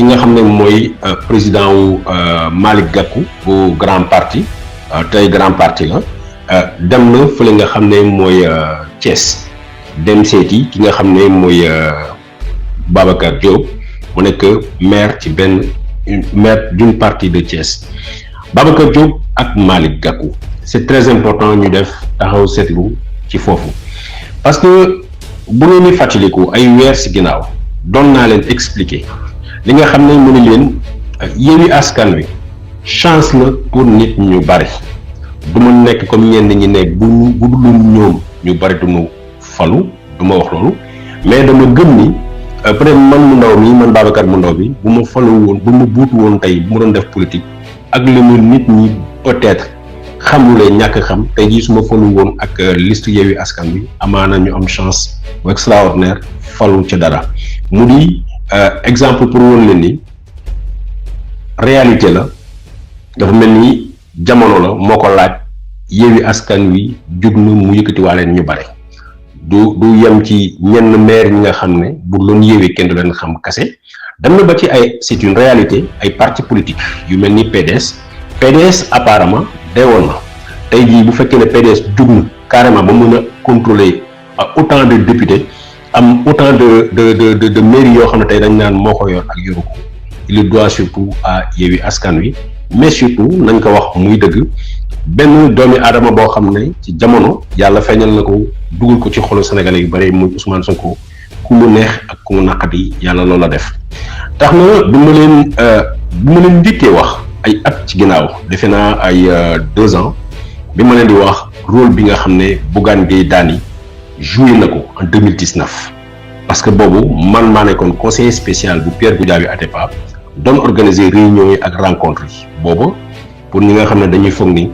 ki nga xam ne mooy président wu Malick Gakou bu grand parti tey grand parti la dem na fële nga xam ne mooy Thiès dem seeti ki nga xam ne mooy Babacar Diop mu nekk maire ci maire d'une partie de Thiès Babacar Diop ak Malick Gakou c'est très important ñu def taxaw seetlu ci foofu parce que bu ngeen di fàttaliku ay weer ci ginnaaw doon naa leen expliquer li nga xam ne mu ne leen Yewwi Askan Wi chance la pour nit ñu bari du ma nekk comme ñenn ñi ne bu dul ñoom ñu bari du ñu falu du ma wax loolu mais dama gëm ni peut-être man mu ndaw mi man Babacar mu ndaw bi bu ma falu woon bu ma buutu woon tey bu ma doon def politique ak li mu nit ñi peut-être xam lu leen ñàkk xam tey jii su ma falu woon ak liste Yewwi Askan Wi amaana ñu am chance bu extraordinaire falu ca dara mu di exemple pour woon leen ni réalité la dafa mel ni jamono la moo ko laaj Yewwi Askan Wi jug na mu yëkkatiwaaleen ñu bare du yem ci ñenn maire ñi nga xam ne bu doon Yewwi kenn du leen xam kase dem na ba ci ay c'est une réalité ay parti politique yu mel ni PDS apparemment deewoon na tey jii bu fekkee ne PDS jug na carrément ba mën a contrôler autant de députés am autant de mairie yoo xam ne tey dañ naan moo ko yor ak yoru ko il doit surtout à Yewwi Askan Wi mais surtout nañ ko wax muy dëgg benn doomi aadama boo xam ne ci jamono yàlla feeñal na ko dugal ko ci xolu sénégalais yu bari muy Ousmane Sonko ku mu neex ak ku mu naqadi yàlla loola def tax na bu ma leen njëkkee wax ay at ci ginnaaw defe naa ay 2 ans bi ma leen di wax rôle bi nga xam ne Bougane Gueye Dany joué na ko en 2019 parce que boobu man maa nekkoon conseiller spécial bu Pierre Goudiaby Atepa doon organiser réunions yi ak rencontres yi boobu pour ñi nga xam ne dañuy foog ni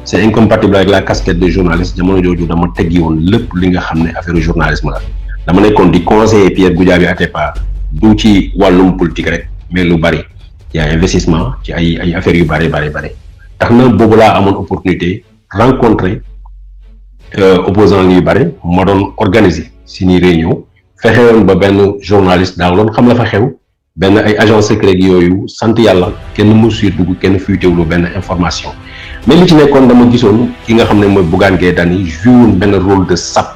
c'est incompatible avec la casquette de journaliste jamono jooju dama teggi woon lépp li nga xam ne affaire journalisme la dama nekkoon di conseiller Pierre Goudiaby Atepa du ci wàllum politique rek mais lu bari y a investissement ci ay affaires yu bari tax na boobu laa amoon opportunité rencontrer opposants yu bari ma doon organiser suñuy réunion fexe woon ba benn journaliste daaw loon xam la fa xew benn ay agent secret yooyu sant yàlla kenn mësu dugg kenn fuitewulu benn information mais li ci nekkoon dama gisoon ki nga xam ne mooy Bougane Gueye Dany joué woon benn rôle de sap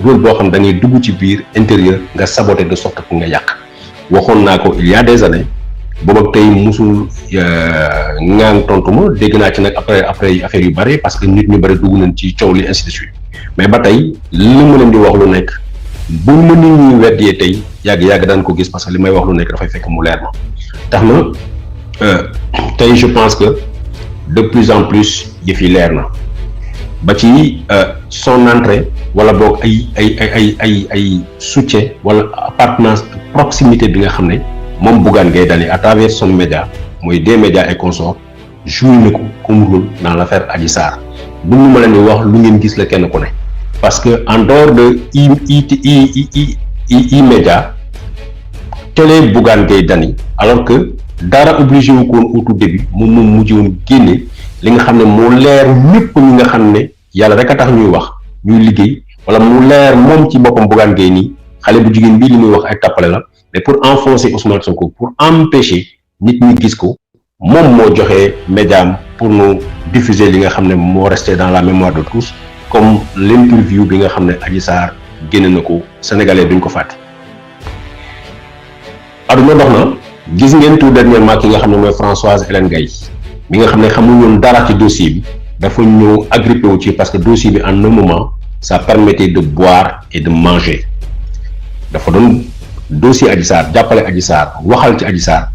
rôle boo xam ne da ngay dugg ci biir intérieur nga saboter de sorte que nga yàq waxoon naa ko il y a des années boobu ak tey musul ngaan tontu ma dégg naa ci nag après affaire yu bari parce que nit ñu bari dugg nañ ci coow li ainsi de suite mais ba tey li ma leen di wax lu nekk bu ma nit ñi weddee tey yàgg daan ko gis parce que li may wax lu nekk dafay fekk mu leer ma tax na tey je pense que de plus en plus yëf yi leer na ba ci son entrée wala boog ay soutien wala appartenance proximité bi nga xam ne moom Bougane Gueye Dany à travers son média mooy des médias et consorts joué na ko comme rôle dans l'affaire Adji Sarr bu ñu ma leen di wax lu ngeen gis la kenn ku ne parce que en dehors de média télé Bougane Gueye Dany alors que dara obligé wu ko woon au tout début moom mujj woon génne li nga xam ne moo leer ñëpp ñi nga xam ne yàlla rek a tax ñuy wax ñuy liggéey wala mu leer moom ci boppam Bougane Gueye nii xale bu jigéen bii li muy wax ay tappale la mais pour enfoncer Ousmane Sonko pour empêcher nit ñi gis ko moom moo joxe médiam pour nous diffuser li nga xam ne moo resté dans la mémoire de tous comme l'interview bi nga xam ne Adji Sarr génne na ko sénégalais duñ ko fàtte. aduna dox na gis ngeen tout dernièrement ki nga xam ne mooy Françoise Hélène Gaye mi nga xam ne xamul woon dara ci dossier bi dafa ñëw agrippé wu ci parce que dossier bi en un moment ça permettait de boire et de manger dafa doon dossier Adji Sarr jàppale Adji Sarr waxal ci Adji Sarr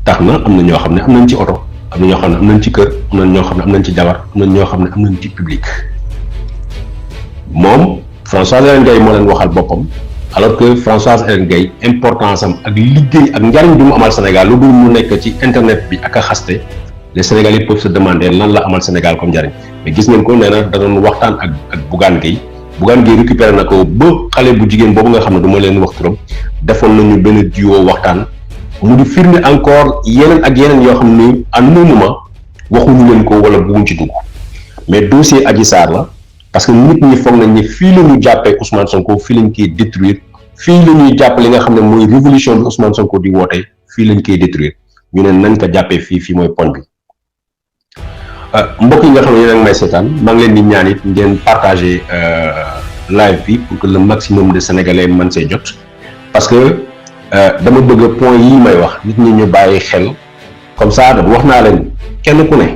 tax na am na ñoo xam ne am nañ ci oto am na ñoo xam ne am nañ ci kër am na ñoo xam ne am nañ ci jabar am na ñoo xam ne am nañ ci public moom Françoise Hélène Gaye moo leen waxal boppam alors que Françoise Hélène Gaye importance am ak liggéey ak njariñ bi mu amal Sénégal lu dul mu nekk ci internet bi ak a xaste les Sénégalais peuvent se demander lan la amal Sénégal comme njariñ mais gis ngeen ko nee na da doon waxtaan ak Bougane Gueye récupéré na ko ba xale bu jigéen boobu nga xam ne du ma leen wax turam defoon nañu benn duo waxtaan mu di firnde encore yeneen ak yeneen yoo xam ne à un moment waxuñu leen ko wala bëgguñ ci dugg mais dossier Adji Sarr la parce que nit ñi foog nañ ne fii la ñu jàppee Ousmane Sonko fii lañ koy détruire fii la ñuy jàpp li nga xam ne mooy révolution bi Ousmane Sonko di woote fii lañ koy détruire ñu ne nañ ko jàppee fii mooy poñ bi mbokk yi nga xam ne yéen a ngi may seetaan maa ngi leen di ñaan it ngeen partager live bi pour que le maximum de sénégalais mën see jot parce que dama bëgg point yi may wax nit ñi ñu bàyyi xel comme ça wax naa leen kenn ku ne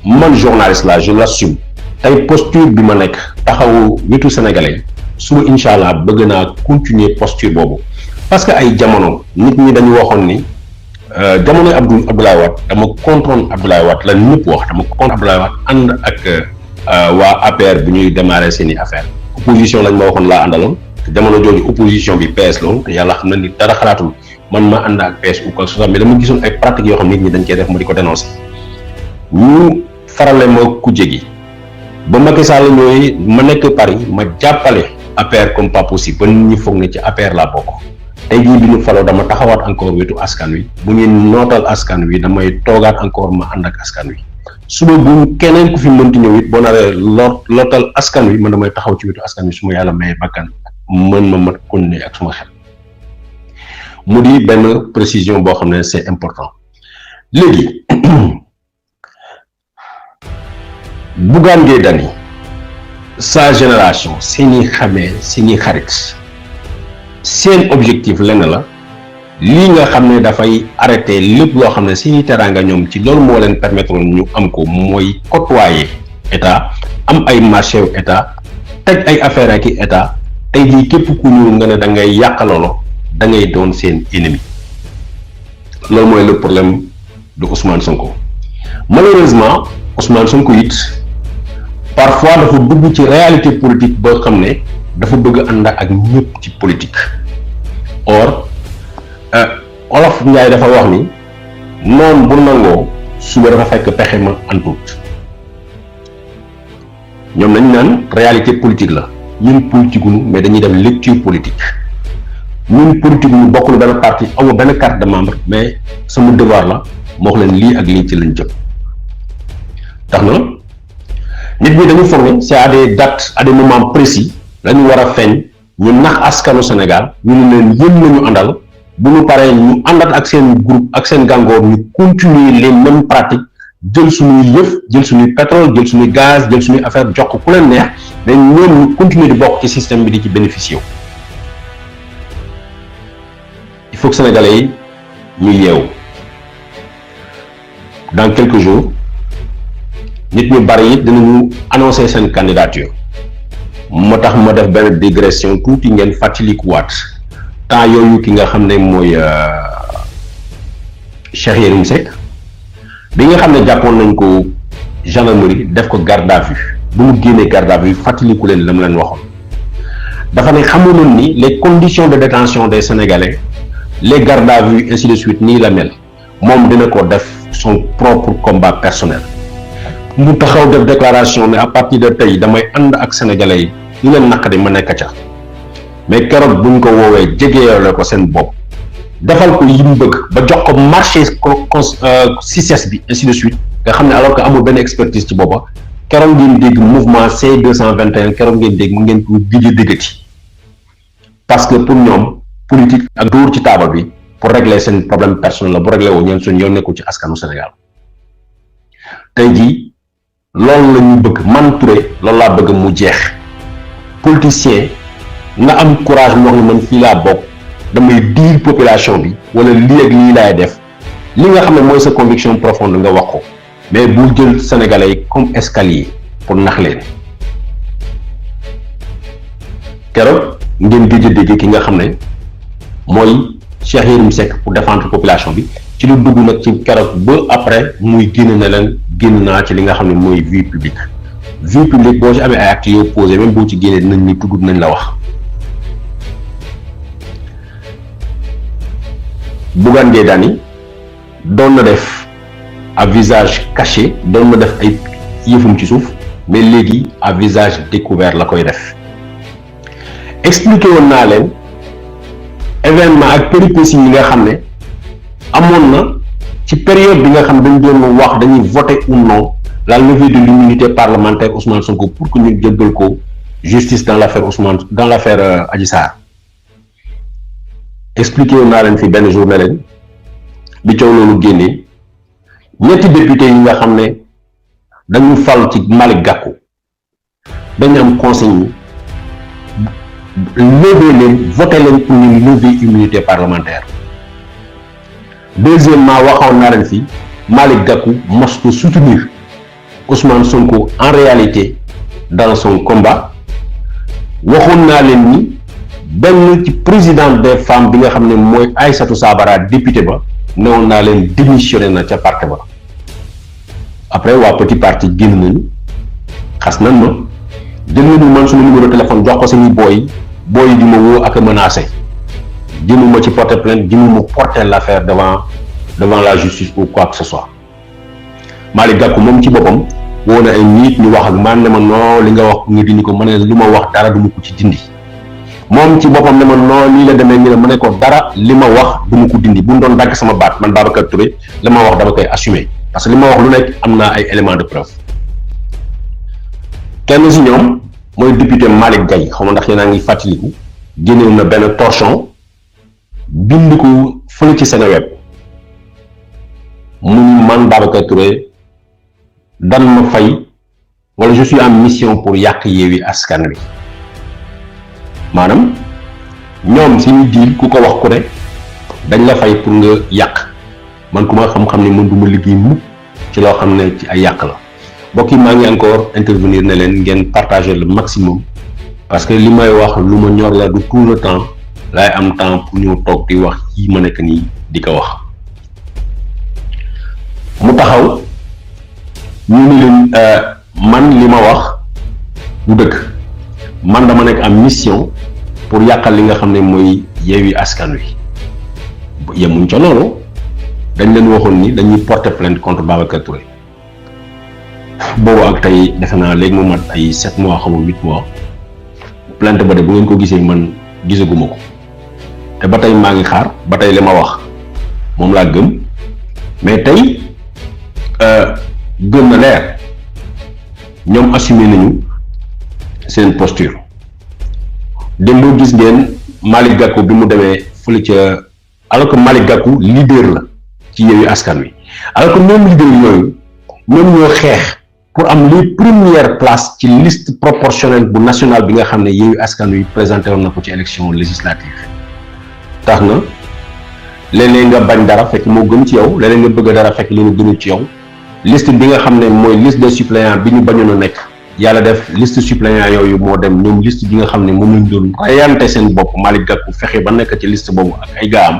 man journaliste la je l'assume tey posture bi ma nekk taxawu nitu sénégalais suba incha allah bëgg naa continuer posture boobu parce que ay jamono nit ñi dañu waxoon ni jamono Abdoulaye Wade dama contrôle Abdoulaye Wade la ñëpp wax dama contre Abdoulaye Wade ànd ak waa APR bu ñuy démarrer seen i affaire opposition lañ ma waxoon laa àndaloon te jamono jooju opposition bi PS loolu te yàlla xam na ni dara xalaatul man ma ànd ak PS ou quoi que ce soit mais dama gisoon ay pratiques yoo xam nit ñi dañ koy def ma di ko dénoncer ñu farale ma kujje gi ba Macky Sall ñooy ma nekk Paris ma jàppale APR comme pas possible ba nit ñi foog ne ci APR laa bokk tey jii bi ñu faloo dama taxawaat encore wetu askan wi bu ngeen nootal askan wi damay toogaat encore ma ànd ak askan wi suba bu keneen ku fi mënti ñëw it boo naree lootal askan wi man damay taxaw ci wetu askan wi su ma yàlla may bakkan mën ma mat continuer ak suma xel mu di benn précision boo xam ne c'est important léegi Bougane Gueye Dany sa génération seeni xamee seeni xarit seen objectif lenn la lii nga xam ne dafay arrêter lépp loo xam ne seeni teraanga ñoom ci loolu moo leen permettre ñu am ko mooy côtoyer état am ay marché wu état teg ay affaire ak i état tey jii képp ku ñëw nga ne da ngay yàq loolu da ngay doon seen ennemi loolu mooy le problème de Ousmane Sonko malheureusement Ousmane Sonko it parfois dafa dugg ci réalité politique boo xam ne dafa bëgg ànd ak ñëpp ci politique or Olof Njaay dafa wax ni noon bu nangoo suba dafa fekk pexe ma antut ñoom nañ naan réalité politique la ñun politique unu mais dañuy def lecture politique ñun politique ñu bokkul benn parti amul benn carte de membre mais sama devoir la moo wax leen lii ak lii ci lañ jëm tax na nit ñi dañu foog ne c'est à des dates à des moments précis lañu war a feeñ ñu nax askanu Sénégal ñu ne leen yéen lañu àndal bu ñu paree ñu àndat ak seen groupe ak seen gàngoor ñu continuer les mêmes pratiques jël suñuy yëf jël suñuy pétrole jël suñuy gaz jël suñuy affaire jox ko ku leen neex mais ñoom ñu continuer di bokk ci système bi di ci bénéficier wu il faut que sénégalais yi ñu yeewu dans quelques jours nit ñu bari it dinañu annoncer seen candidature moo tax ma def benn digression tuuti ngeen fàttalikuwaat temps yooyu ki nga xam ne mooy Cheikh Yérim Seck bi nga xam ne jàppoon nañ ko gendarmerie def ko garde à vue bu mu génnee garde à vue fàttaliku leen la mu leen waxoon dafa ne xamuloon ni les conditions de détention des Sénégalais les gardes à vue ainsi de suite nii la mel moom dina ko def son propre combat personnel mu taxaw def déclaration ne à partir de tey damay ànd ak sénégalais yi ñu leen naqari ma nekk ca mais keroog buñ ko woowee jegeele ko seen bopp defal ko yi mu bëgg ba jox ko marché CICES bi ainsi de suite nga xam ne alors que amul benn expertise ci boppa keroog ngeen dégg mouvement C221 keroog ngeen dégg mu ngeen ko gëj a déggati parce que pour ñoom politique ak dóor ci taabal bi pour régler seen problème personnel la bu régler woo ñeen suñ yoon nekkul ci askanu Sénégal tey jii loolu la ñu bëgg man Touré loolu laa bëgg mu jeex politicien nga am courage mu wax ne man fii laa bokk damay diir population bi wala lii ak lii laay def li nga xam ne mooy sa conviction profonde nga wax ko mais bul jël sénégalais yi comme escalier pour nax leen keroog ngeen gëj a dégg ki nga xam ne mooy Cheikh Yérim Seck pour défendre population bi ci lu dugg nag ci keroog ba après muy génn na leen génn naa ci li nga xam ne mooy vie publique boo ci amee ay actes yoo posé même boo ci génnee dinañ ni tudd nañ la wax Bougane Gueye Dany doon na def à visage caché doon na def ay yëfum ci suuf mais léegi à visage découvert la koy def expliqué woon naa leen événement ak péripéties yi nga xam ne amoon na ci période bi nga xam dañ doon wax dañuy voter ou non la levée de l'immunité parlementaire Ousmane Sonko pour que ñu jëggal ko justice dans l'affaire Adji Sarr expliqué woon naa leen fi benn jour ne leen bi coow loolu génnee ñetti député yi nga xam ne dañu fal ci Malick Gakou dañu am conseil lever leen voter leen pour ñu lever immunité parlementaire. Deuxièmement waxoon naa leen fi Malick Gakou mos ko soutenir Ousmane Sonko en réalité dans son combat. waxoon naa leen ni benn ci président des femmes bi nga xam ne mooy Aïssatou Sabara député ba newoon naa leen démissionné na ca parti ba après waa petit parti génn nañu xas nan ma jël nañu man suma numéro téléphone jox ko seeni booy di ma woo ak a menacé jëmuma ci porter plainte jëmuma porter l'affaire devant la justice ou quoi que ce soit. Malick Gakou moom ci boppam woo na ay nit ñu wax ak man ne ma non li nga wax ñu dindi ko ma ne li ma wax dara du ma ko ci dindi moom ci boppam ne ma non lii la demee nii la ma ne ko dara li ma wax du ma ko dindi bu mu doon dagg sama baat man Babacar Touré la ma wax dama koy assumer parce que li ma wax lu nekk am naa ay éléments de preuve. kenn si ñoom mooy député Malick Gaye xaw ma ndax yéen a ngi fàttaliku génnewoon na benn torchon bind ko fële ci Seneweb mu ni man Babacar Touré dan ma fay wala je suis en mission pour yàq Yewwi Askan Wi maanaam ñoom si ñu diil ku ko wax ku ne dañ la fay pour nga yàq man ku ma xam-xam ne man du ma liggéey mukk ci loo xam ne ci ay yàq la mbokk yi maa ngi encore intervenir ne leen ngeen partager le maximum parce que li may wax lu ma ñor la du tout le temps laay am temps pour ñëw toog di wax yi ma nekk nii di ko wax mu taxaw ñu ne leen man li ma wax du dëgg man dama nekk am mission pour yàqal li nga xam ne mooy Yewwi Askan Wi yemuñ ca loolu dañ leen waxoon ni dañuy porter plainte contre Babacar Touré boobu ak tey defe naa léegi mu mat ay 7 mois xamul 8 mois plainte ba de bu ngeen ko gisee man gisaguma ko te ba tey maa ngi xaar ba tey li ma wax moom laa gëm mais tey gën na leer ñoom assumé nañu seen posture démb gis ngeen Malick Gakou bi mu demee fële ca alors que Malick Gakou leader la ci Yewwi Askan Wi alors que même leader yooyu ñoom ñoo xeex pour am les premières places ci liste proportionnelle bu nationale bi nga xam ne Yewwi Askan Wi présenté woon na ko ci élection législative tax na léeg-léeg nga bañ dara fekk moo gën ci yow léeg-léeg nga bëgg dara fekk loolu gënul ci yow liste bi nga xam ne mooy liste de suppléants bi ñu bañoon a nekk yàlla def liste suppléants yooyu moo dem ñoom liste bi nga xam ne moom lañ doon rayante seen bopp Malick Gakou fexe ba nekk ci liste boobu ak ay gaa am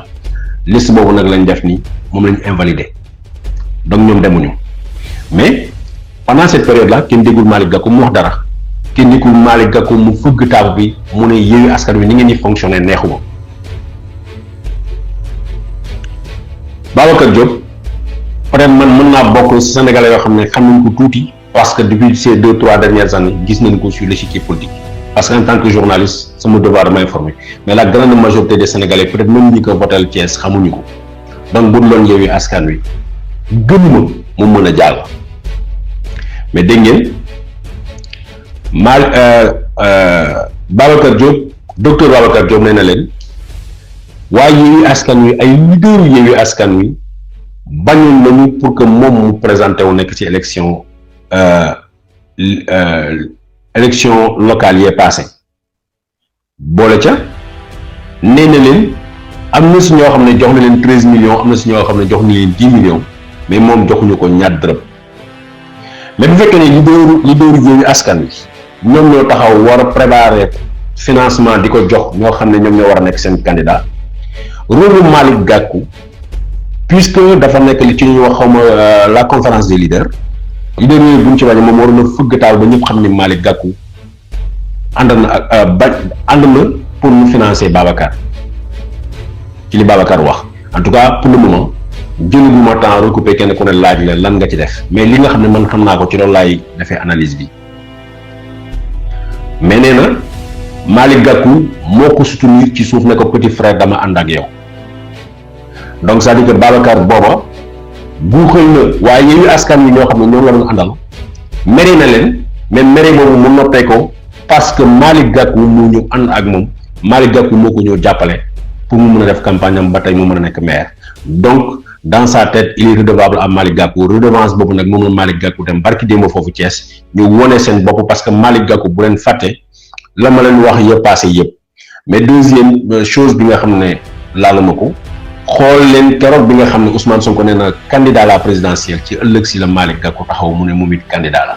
liste boobu nag lañ def ni moom lañ invalidé donc ñoom demuñu mais pendant cette période là kenn déggul Malick Gakou mu wax dara kenn déggul Malick Gakou mu fëgg taab bi mu ne Yewwi Askan Wi ni ngeen di fonctionner neexu ma Babacar Diop peut-être man mën naa bokk Sénégalais yoo xam ne xam nañ ko tuuti parce que depuis ces 2-3 dernières années gis nañ ko sur l'échiquier politique parce que en tant que journaliste sama devoir de m'informer mais la grande majorité des Sénégalais peut-être même ñi ko votel Thiès xamuñu ko donc bu loon Yewwi Askan Wi gënuma mu mën a jàll mais dégg ngeen Babacar Diop docteur Babacar Diop nee na leen waaye Yewwi Askan Wi ay leaderu Yewwi Askan Wi bañoon nañu pour que moom mu présenté wu nekk ci élection locale yee passé boole ca nee na leen am na si ñoo xam ne jox na leen 13 millions am na si ñoo xam ne jox na leen 10 millions mais moom joxuñu ko ñaar dërëm mais bu fekkee ne leaderu Yewwi Askan Wi ñoom ñoo taxaw war a préparer financement di ko jox ñoo xam ne ñoom ñoo war a nekk seen candidat rôle Malick Gakou puisque dafa nekk li ci ñuy wax xawma la conférence des leaders yooyu buñ ci wàññi moom waroon na fëgg taal ba ñëpp xam ne Malick Gakou ànd na pour mu financer Babacar ci li Babacar wax en tout cas pour le moment jëlaguma temps recoupé kenn ku ne laaj leen lan nga ci def mais li nga xam ne man xam naa ko ci loolu laay defee analyse bi mais nee na Malick Gakou moo ko soutenir ci suuf ne ko petit frère dama ànd ak yow donc c'est-à-dire que Babacar booba bu xëy na waaye Yewwi Askan Wi ñoo xam ne ñoo la doon àndal mere na leen mais mere boobu mu noppee ko parce que Malick Gakou moo ñëw ànd ak moom Malick Gakou moo ko ñëw jàppale pour mu mën a def campagne am ba tey mu mën a nekk maire donc dans sa tête il est redevable à Malick Gakou redevance boobu nag moom la Malick Gakou dem barki démb foofu Thiès ñu wone seen bopp parce que Malick Gakou bu leen fàtte la ma leen wax yëpp passé yëpp mais deuxième chose bi nga xam ne laaluma ko xool leen keroog bi nga xam ne Ousmane Sonko nee na candidat à la présidentielle ci ëllëg si la Malick Gakou taxaw mu ne moom it candidat la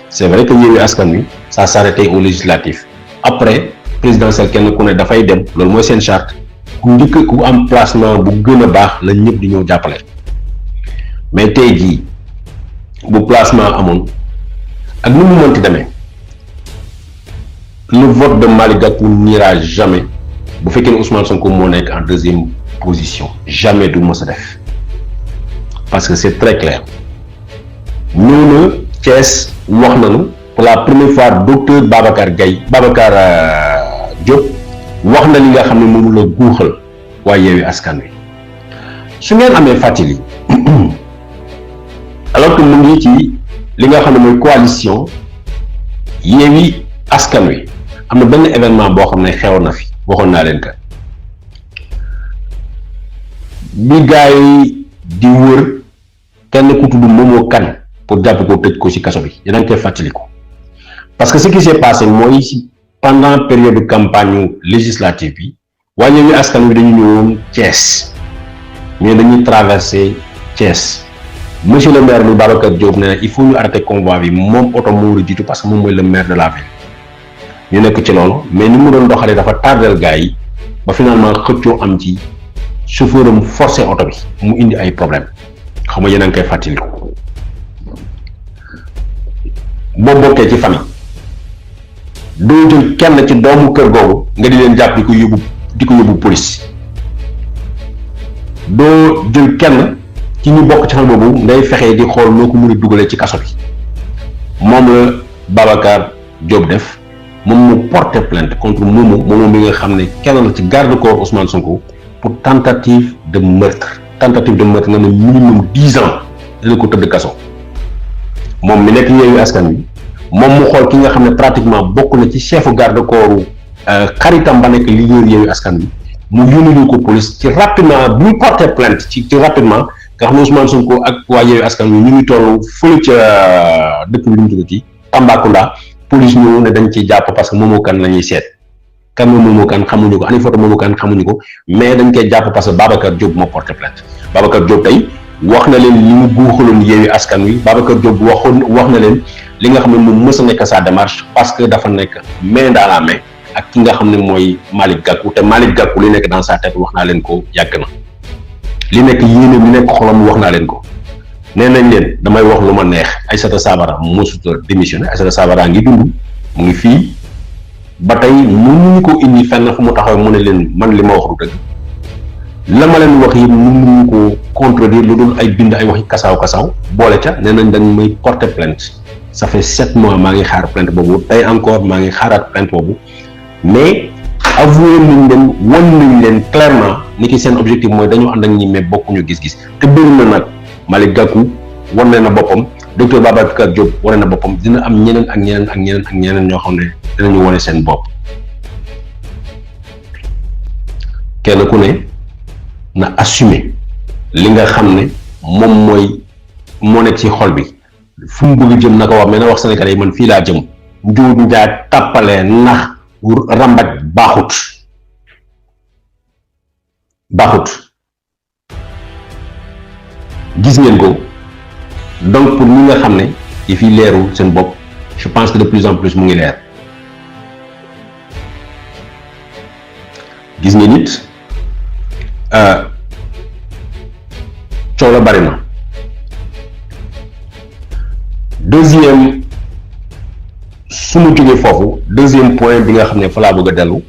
c'est vrai que Yewwi Askan Wi ça s'arrêtait au législatif après présidentielle kenn ku ne dafay dem loolu mooy seen charte ku njëkk ku am placement bu gën a baax la ñëpp di ñëw jàppale mais tey jii bu placement amoon ak nu mu mënti demee le vote de Malick Gakou n'ira jamais bu fekkee ne Ousmane Sonko moo nekk en deuxième position jamais du mës a def parce que c'est très clair ñëw na Thiès wax nañu pour la première fois docteur Babacar Diop wax na li nga xam ne moom la guuxal waa Yewwi Askan Wi su ngeen amee fàttali alors que mu ngi ci li nga xam ne mooy coalition Yewwi Askan Wi am na benn événement boo xam ne xew na fi waxoon naa leen que bi gars yi di wër kenn ku tudd Momo Kane pour jàpp ko tëj ko ci kaso bi yéen a ngi koy fàttali ko parce que ce qui s'est passé mooy pendant période de campagne législative bi waa Yewwi Askan Wi dañu ñëwoon Thiès mais dañuy traversé Thiès monsieur le maire bi Babacar Diop ne il faut ñu arrêter convoi bi moom oto moo war a jiitu parce que moom mooy le maire de la ville ñu nekk ci loolu mais ni mu doon doxalee dafa tardel gars yi ba finalement xëccoo am ci chauffeur am forcé oto bi mu indi ay problème xam nga yéen a ngi koy fàttali boo bokkee ci famille doo jël kenn ci doomu kër googu nga di leen jàpp di ko yóbbu police doo jël kenn ci ñu bokk ci famille boobu ngay fexee di xool noo ko mën a dugalee ci kaso bi moom la Babacar Diop def moom mu porté plainte contre Momo mi nga xam ne kenn la ci garde corps Ousmane Sonko pour tentative de meurtre nga ne minimum 10 ans dina ko tëdd kaso moom mi nekk Yewwi Askan Wi moom mu xool ki nga xam ne pratiquement bokk na ci chefu garde corps xaritam ba nekk leader Yewwi Askan Wi mu yónni ko police ci rapidement bu ñu porté plainte ci rapidement nga xam ne Ousmane Sonko ak waa Yewwi Askan Wi ñu ngi toll fële ca dëkk bi lu mu tuddati Tambacounda police ñëw ne dañ ciy jàpp parce que Momo Kane la ñuy seet kan mooy Momo Kane xamuñu ko ani photo Momo Kane xamuñu ko mais dañ koy jàpp parce que Babacar Diop moo porté plainte Babacar Diop tey wax na leen li mu guuxaloon Yewwi Askan Wi Babacar Diop wax na leen li nga xam ne moom mës a nekk sa démarche parce que dafa nekk main dans la main ak ki nga xam ne mooy Malick Gakou te Malick Gakou li nekk dans sa tête wax naa leen ko yàgg na li nekk yéene mi nekk xolam wax naa leen ko nee nañ leen damay wax lu ma neex Aïssata Sabara mosut a démissionné Aïssata Sabara ngi dund mu ngi fii ba tey mënuñu ko indi fenn fu mu taxaw mu ne leen man li ma wax du dëgg la ma leen wax yëpp mënuñu ko contredire lu dul ay bind ay waxi kasaaw boole ca nee nañ dañ may porter plainte ça fait 7 mois maa ngi xaar plainte boobu tey encore maa ngi xaaraat plainte boobu mais avoué nañ leen wan nañ leen clairement ni ki seen objectif mooy dañoo ànd ak ñi mais bokkuñu gis-gis te bëri na nag Malick Gakou wane na boppam docteur Babacar Diop wane na boppam dina am ñeneen ak ñeneen ñoo xam ne dinañu wane seen bopp kenn ku ne na assumer li nga xam ne moom moo nekk ci xol bi fu mu bëgg jëm na ko wax mais na wax Sénégalais yi man fii laa jëm njuuj njaaj tàppale nax rambaj baaxut gis ngeen ko donc pour ñi nga xam ne yi fi leerul seen bopp je pense que de plus en plus mu ngi leer gis ngeen nit coow la bari na deuxième su ma jógee foofu deuxième point bi nga xam ne fa laa bëgg a dellu